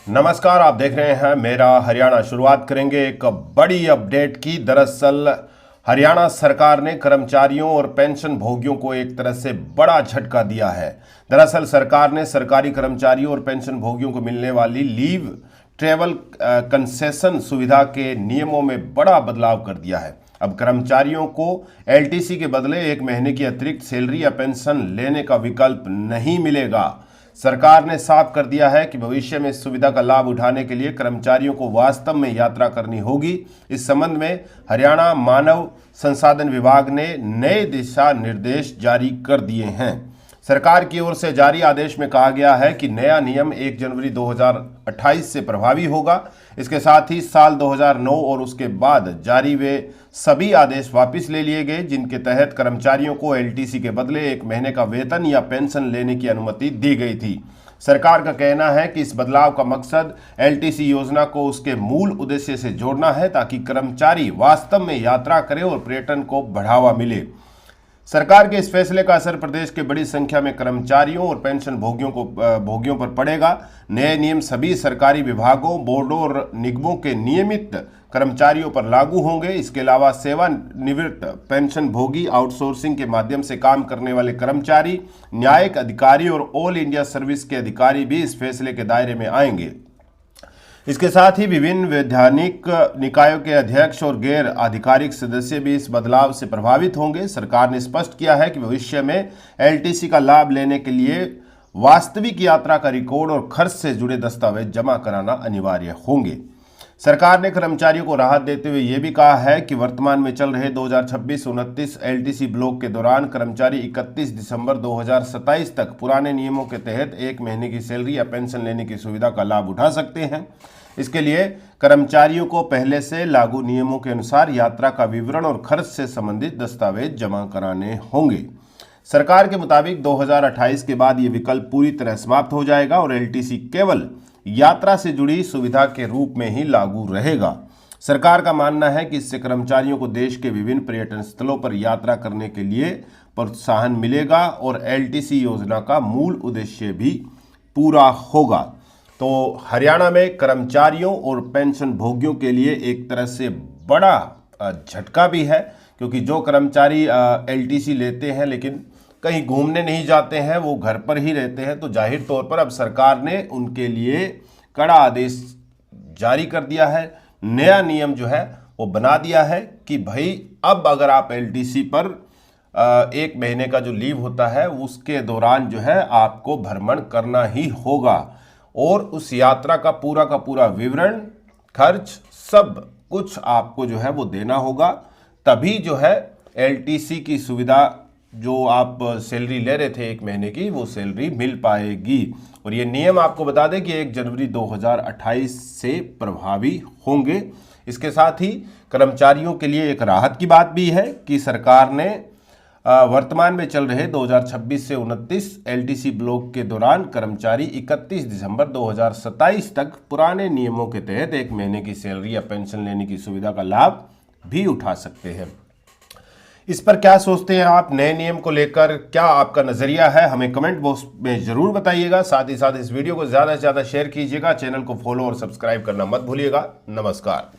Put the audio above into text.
नमस्कार, आप देख रहे हैं मेरा हरियाणा। शुरुआत करेंगे एक बड़ी अपडेट की। दरअसल हरियाणा सरकार ने कर्मचारियों और पेंशन भोगियों को एक तरह से बड़ा झटका दिया है। दरअसल सरकार ने सरकारी कर्मचारियों और पेंशन भोगियों को मिलने वाली लीव ट्रैवल कंसेशन सुविधा के नियमों में बड़ा बदलाव कर दिया है। अब कर्मचारियों को एलटीसी के बदले 1 महीने की अतिरिक्त सैलरी या पेंशन लेने का विकल्प नहीं मिलेगा। सरकार ने साफ कर दिया है कि भविष्य में इस सुविधा का लाभ उठाने के लिए कर्मचारियों को वास्तव में यात्रा करनी होगी। इस संबंध में हरियाणा मानव संसाधन विभाग ने नए दिशा निर्देश जारी कर दिए हैं। सरकार की ओर से जारी आदेश में कहा गया है कि नया नियम 1 जनवरी 2028 से प्रभावी होगा। इसके साथ ही साल 2009 और उसके बाद जारी वे सभी आदेश वापस ले लिए गए जिनके तहत कर्मचारियों को एलटीसी के बदले 1 महीने का वेतन या पेंशन लेने की अनुमति दी गई थी। सरकार का कहना है कि इस बदलाव का मकसद एलटीसी योजना को उसके मूल उद्देश्य से जोड़ना है ताकि कर्मचारी वास्तव में यात्रा करें और पर्यटन को बढ़ावा मिले। सरकार के इस फैसले का असर प्रदेश के बड़ी संख्या में कर्मचारियों और पेंशन भोगियों पर पड़ेगा। नए नियम सभी सरकारी विभागों, बोर्डों और निगमों के नियमित कर्मचारियों पर लागू होंगे। इसके अलावा सेवानिवृत्त पेंशन भोगी, आउटसोर्सिंग के माध्यम से काम करने वाले कर्मचारी, न्यायिक अधिकारी और ऑल इंडिया सर्विस के अधिकारी भी इस फैसले के दायरे में आएंगे। इसके साथ ही विभिन्न वैधानिक निकायों के अध्यक्ष और गैर आधिकारिक सदस्य भी इस बदलाव से प्रभावित होंगे। सरकार ने स्पष्ट किया है कि भविष्य में एलटीसी का लाभ लेने के लिए वास्तविक यात्रा का रिकॉर्ड और खर्च से जुड़े दस्तावेज जमा कराना अनिवार्य होंगे। सरकार ने कर्मचारियों को राहत देते हुए यह भी कहा है कि वर्तमान में चल रहे 2026-29 एलटीसी ब्लॉक के दौरान कर्मचारी 31 दिसंबर 2027 तक पुराने नियमों के तहत 1 महीने की सैलरी या पेंशन लेने की सुविधा का लाभ उठा सकते हैं। इसके लिए कर्मचारियों को पहले से लागू नियमों के अनुसार यात्रा का विवरण और खर्च से संबंधित दस्तावेज जमा कराने होंगे। सरकार के मुताबिक 2028 के बाद ये विकल्प पूरी तरह समाप्त हो जाएगा और एलटीसी केवल यात्रा से जुड़ी सुविधा के रूप में ही लागू रहेगा। सरकार का मानना है कि इससे कर्मचारियों को देश के विभिन्न पर्यटन स्थलों पर यात्रा करने के लिए प्रोत्साहन मिलेगा और एलटीसी योजना का मूल उद्देश्य भी पूरा होगा। तो हरियाणा में कर्मचारियों और पेंशन भोगियों के लिए एक तरह से बड़ा झटका भी है, क्योंकि जो कर्मचारी एलटीसी लेते हैं लेकिन कहीं घूमने नहीं जाते हैं, वो घर पर ही रहते हैं, तो जाहिर तौर पर अब सरकार ने उनके लिए कड़ा आदेश जारी कर दिया है। नया नियम जो है वो बना दिया है कि भाई अब अगर आप एलटीसी पर 1 महीने का जो लीव होता है उसके दौरान जो है आपको भ्रमण करना ही होगा और उस यात्रा का पूरा विवरण, खर्च, सब कुछ आपको जो है वो देना होगा। तभी जो है एलटीसी की सुविधा, जो आप सैलरी ले रहे थे 1 महीने की, वो सैलरी मिल पाएगी। और ये नियम आपको बता दें कि 1 जनवरी 2028 से प्रभावी होंगे। इसके साथ ही कर्मचारियों के लिए एक राहत की बात भी है कि सरकार ने वर्तमान में चल रहे 2026 से 29 एलटीसी ब्लॉक के दौरान कर्मचारी 31 दिसंबर 2027 तक पुराने नियमों के तहत 1 महीने की सैलरी या पेंशन लेने की सुविधा का लाभ भी उठा सकते हैं। इस पर क्या सोचते हैं आप? नए नियम को लेकर क्या आपका नजरिया है? हमें कमेंट बॉक्स में जरूर बताइएगा। साथ ही साथ इस वीडियो को ज़्यादा से ज़्यादा शेयर कीजिएगा। चैनल को फॉलो और सब्सक्राइब करना मत भूलिएगा। नमस्कार।